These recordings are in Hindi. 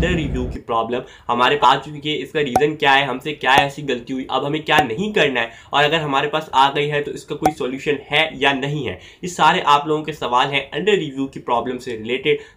अंडर रिव्यू की प्रॉब्लम हमारे पास आ चुकी है। इसका रीजन क्या है, हमसे क्या ऐसी गलती हुई, अब हमें क्या नहीं करना है, और अगर हमारे पास आ गई है तो इसका कोई सॉल्यूशन है या नहीं है। ये सारे आप लोगों के सवाल हैं अंडर रिव्यू की प्रॉब्लम से रिलेटेड।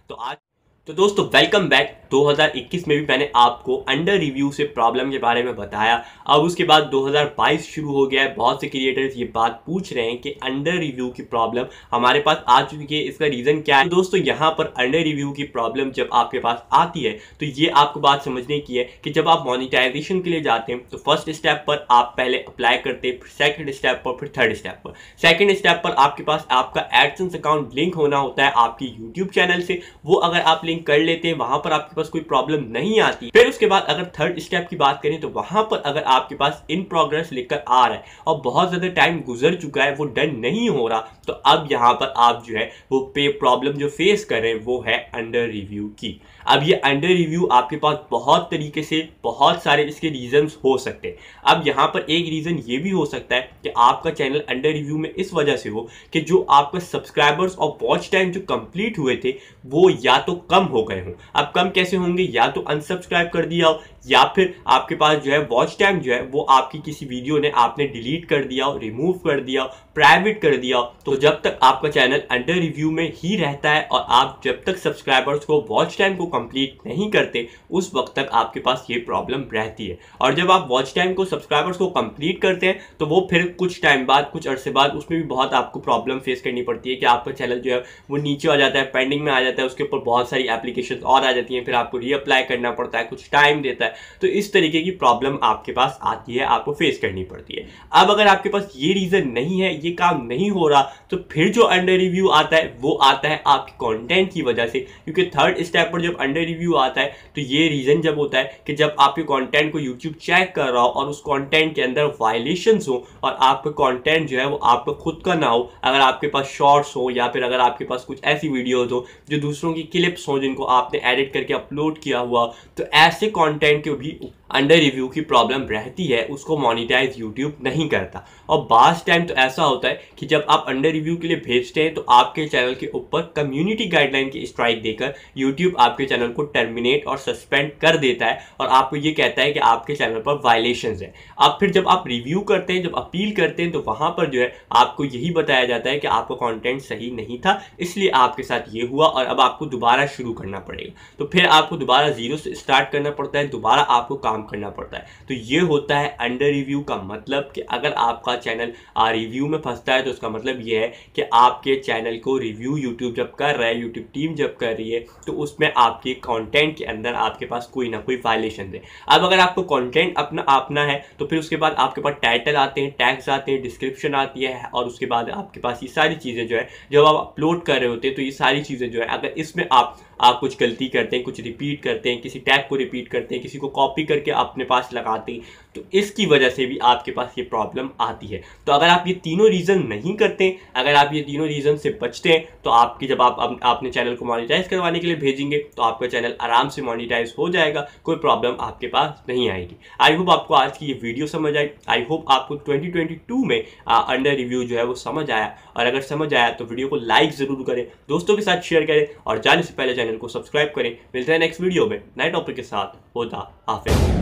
तो दोस्तों वेलकम बैक। 2021 में भी मैंने आपको अंडर रिव्यू से प्रॉब्लम के बारे में बताया। अब उसके बाद 2022 शुरू हो गया है। बहुत से क्रिएटर्स ये बात पूछ रहे हैं कि अंडर रिव्यू की प्रॉब्लम हमारे पास आ चुकी है, इसका रीजन क्या है। तो दोस्तों यहाँ पर अंडर रिव्यू की प्रॉब्लम जब आपके पास आती है तो ये आपको बात समझने की है कि जब आप मोनेटाइजेशन के लिए जाते हैं तो फर्स्ट स्टेप पर आप पहले अप्लाई करते हैं, फिर सेकंड स्टेप पर, फिर थर्ड स्टेप पर। सेकंड स्टेप पर आपके पास आपका एडसेंस अकाउंट लिंक होना होता है आपकी यूट्यूब चैनल से। वो अगर आप कर लेते हैं, वहां पर आपके पास कोई प्रॉब्लम नहीं आती। फिर उसके बाद अगर थर्ड स्टेप की बात करें तो वहां पर अगर आपके पास इन प्रोग्रेस लिखकर आ रहा है और बहुत ज्यादा टाइम गुजर चुका है, वो डन नहीं हो रहा, तो अब यहां पर आप जो है वो पे प्रॉब्लम जो फेस कर रहे हैं वो है अंडर रिव्यू की। अब ये अंडर रिव्यू आपके पास बहुत तरीके से, बहुत सारे इसके रीजंस हो सकते हैं। अब यहाँ पर एक रीजन ये भी हो सकता है कि आपका चैनल अंडर रिव्यू में इस वजह से हो कि जो आपका सब्सक्राइबर्स और वॉच टाइम जो कंप्लीट हुए थे वो या तो कम हो गए हों। अब कम कैसे होंगे, या तो अनसब्सक्राइब कर दिया हो, या फिर आपके पास जो है वॉच टाइम जो है वो आपकी किसी वीडियो ने आपने डिलीट कर दिया हो, रिमूव कर दिया हो, प्राइवेट कर दिया हो। तो जब तक आपका चैनल अंडर रिव्यू में ही रहता है और आप जब तक सब्सक्राइबर्स को वॉच टाइम को कंप्लीट नहीं करते उस वक्त तक आपके पास ये प्रॉब्लम रहती है। और जब आप वॉच टाइम को, सब्सक्राइबर्स को कंप्लीट करते हैं तो वो फिर कुछ टाइम बाद, कुछ अरसे बाद उसमें भी बहुत आपको प्रॉब्लम फेस करनी पड़ती है कि आपका चैनल जो है वो नीचे आ जाता है, पेंडिंग में आ जाता है, उसके ऊपर बहुत सारी एप्लीकेशन और आ जाती हैं, फिर आपको रीअप्लाई करना पड़ता है, कुछ टाइम देता है। तो इस तरीके की प्रॉब्लम आपके पास आती है, आपको फेस करनी पड़ती है। अब अगर आपके पास ये रीजन नहीं है, ये काम नहीं हो रहा, तो फिर जो अंडर रिव्यू आता है वो आता है आपके कंटेंट की वजह से। क्योंकि थर्ड स्टेप पर जब अंडर रिव्यू आता है तो ये रीजन जब होता है कि जब आपके कंटेंट को यूट्यूब चेक कर रहा हो और उस कंटेंट के अंदर वायलेशंस हो और आपका कंटेंट जो है वो आपका खुद का ना हो, अगर आपके पास शॉर्ट्स हो या फिर अगर आपके पास कुछ ऐसी वीडियोस हो जो दूसरों की क्लिप्स हो जिनको आपने एडिट करके अपलोड किया हुआ, तो ऐसे कंटेंट को भी अंडर रिव्यू की प्रॉब्लम रहती है, उसको मोनेटाइज यूट्यूब नहीं करता। और बास टाइम तो ऐसा होता है कि जब आप अंडर रिव्यू के लिए भेजते हैं तो आपके चैनल के ऊपर कम्युनिटी गाइडलाइन की स्ट्राइक देकर यूट्यूब आपके चैनल को टर्मिनेट और सस्पेंड कर देता है और आपको ये कहता है कि आपके चैनल पर वायलेशंस है। अब फिर जब आप रिव्यू करते हैं, जब अपील करते हैं, तो वहां पर जो है आपको यही बताया जाता है कि आपका कंटेंट सही नहीं था, इसलिए आपके साथ ये हुआ और अब आपको दोबारा शुरू करना पड़ेगा। तो फिर आपको दोबारा जीरो से स्टार्ट करना पड़ता है, दोबारा आपको काम करना पड़ता है। तो ये होता है अंडर रिव्यू का मतलब कि अगर आपका चैनल रिव्यू में फंसता है तो उसका मतलब ये है कि आपके चैनल को रिव्यू यूट्यूब जब कर रहा है, यूट्यूब टीम जब कर रही है, तो उसमें आपके कंटेंट के अंदर आपके पास कोई ना कोई वायलेशन है। अब अगर आपको कंटेंट अपना है तो फिर उसके बाद आपके पास टाइटल आते हैं, टैग्स आते हैं, डिस्क्रिप्शन आती है और उसके बाद आपके पास ये सारी चीज़ें जो है जब आप अपलोड कर रहे होते हैं तो ये सारी चीज़ें जो है अगर इसमें आप कुछ गलती करते हैं, कुछ रिपीट करते हैं, किसी टैग को रिपीट करते हैं, किसी को कॉपी करके अपने पास लगाते हैं, तो इसकी वजह से भी आपके पास ये प्रॉब्लम आती है। तो अगर आप ये तीनों रीज़न नहीं करते, अगर आप ये तीनों रीज़न से बचते हैं, तो आपकी जब आप अपने चैनल को मोनेटाइज करवाने के लिए भेजेंगे तो आपका चैनल आराम से मोनेटाइज हो जाएगा, कोई प्रॉब्लम आपके पास नहीं आएगी। आई होप आपको आज की ये वीडियो समझ आई। आई होप आपको 2022 में अंडर रिव्यू जो है वो समझ आया, और अगर समझ आया तो वीडियो को लाइक ज़रूर करें, दोस्तों के साथ शेयर करें और जाने से पहले चैनल को सब्सक्राइब करें। मिलते हैं नेक्स्ट वीडियो में नए टॉपिक के साथ। होता हाफिज़।